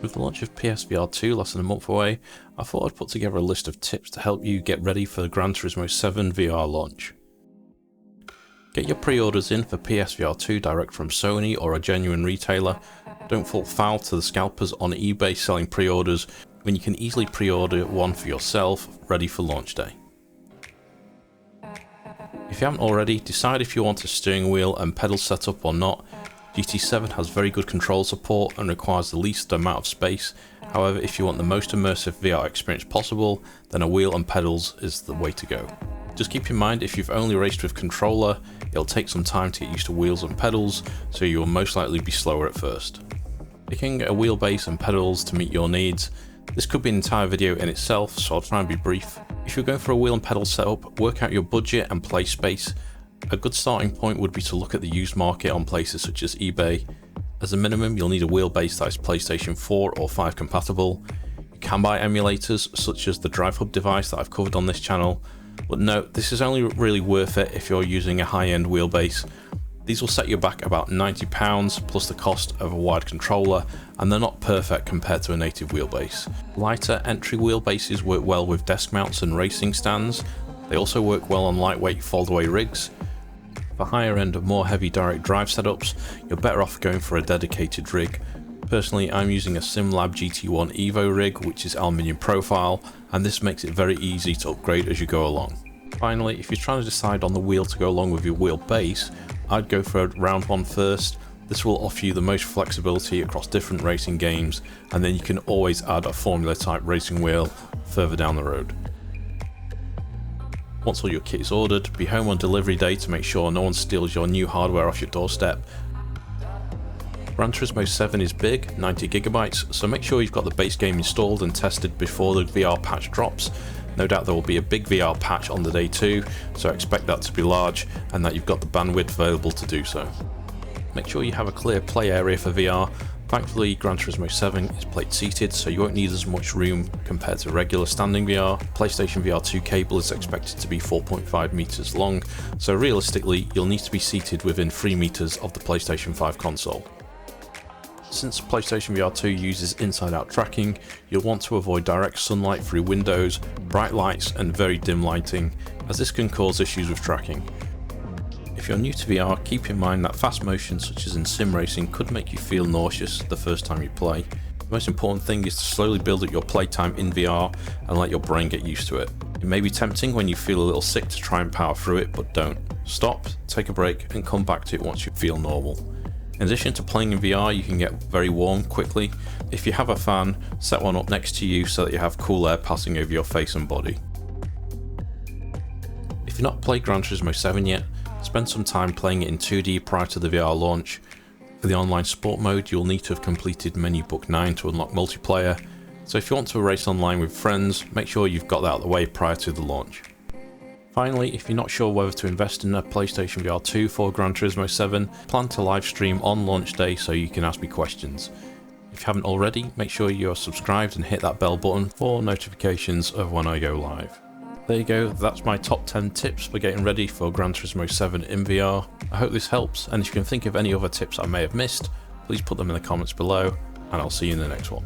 With the launch of PSVR2 less than a month away, I thought I'd put together a list of tips to help you get ready for the Gran Turismo 7 VR launch. Get your pre-orders in for PSVR2 direct from Sony or a genuine retailer. Don't fall foul to the scalpers on eBay selling pre-orders when you can easily pre-order one for yourself, ready for launch day. If you haven't already, decide if you want a steering wheel and pedal setup or not. GT7 has very good control support and requires the least amount of space. However, if you want the most immersive VR experience possible, then a wheel and pedals is the way to go. Just keep in mind, if you've only raced with controller, it'll take some time to get used to wheels and pedals, so you will most likely be slower at first. Picking a wheelbase and pedals to meet your needs. This could be an entire video in itself, so I'll try and be brief. If you're going for a wheel and pedal setup, work out your budget and play space. A good starting point would be to look at the used market on places such as eBay. As a minimum, you'll need a wheelbase that is PlayStation 4 or 5 compatible. You can buy emulators such as the DriveHub device that I've covered on this channel, but note, this is only really worth it if you're using a high-end wheelbase. These will set you back about £90 plus the cost of a wired controller, and they're not perfect compared to a native wheelbase. Lighter entry wheelbases work well with desk mounts and racing stands. They also work well on lightweight foldaway rigs. For higher end and more heavy direct drive setups, you're better off going for a dedicated rig. Personally, I'm using a SimLab GT1 Evo rig, which is aluminium profile, and this makes it very easy to upgrade as you go along. Finally, if you're trying to decide on the wheel to go along with your wheel base, I'd go for round one first. This will offer you the most flexibility across different racing games, and then you can always add a formula type racing wheel further down the road. Once all your kit is ordered, be home on delivery day to make sure no one steals your new hardware off your doorstep. Gran Turismo 7 is big, 90GB, so make sure you've got the base game installed and tested before the VR patch drops. No doubt there will be a big VR patch on the day too, so expect that to be large and that you've got the bandwidth available to do so. Make sure you have a clear play area for VR. Thankfully, Gran Turismo 7 is plate seated, so you won't need as much room compared to regular standing VR. PlayStation VR2 cable is expected to be 4.5 meters long, so realistically you'll need to be seated within 3 meters of the PlayStation 5 console. Since PlayStation VR2 uses inside-out tracking, you'll want to avoid direct sunlight through windows, bright lights and very dim lighting, as this can cause issues with tracking. If you're new to VR, keep in mind that fast motion such as in sim racing could make you feel nauseous the first time you play. The most important thing is to slowly build up your playtime in VR and let your brain get used to it. It may be tempting when you feel a little sick to try and power through it, but don't. Stop, take a break and come back to it once you feel normal. In addition to playing in VR, you can get very warm quickly. If you have a fan, set one up next to you so that you have cool air passing over your face and body. If you've not played Gran Turismo 7 yet, spend some time playing it in 2D prior to the VR launch. For the online sport mode, you'll need to have completed Menu Book 9 to unlock multiplayer, so if you want to race online with friends, make sure you've got that out of the way prior to the launch. Finally, if you're not sure whether to invest in a PlayStation VR2 for Gran Turismo 7, plan to live stream on launch day so you can ask me questions. If you haven't already, make sure you're subscribed and hit that bell button for notifications of when I go live. There you go, that's my top 10 tips for getting ready for Gran Turismo 7 in VR. I hope this helps, and if you can think of any other tips I may have missed, please put them in the comments below, and I'll see you in the next one.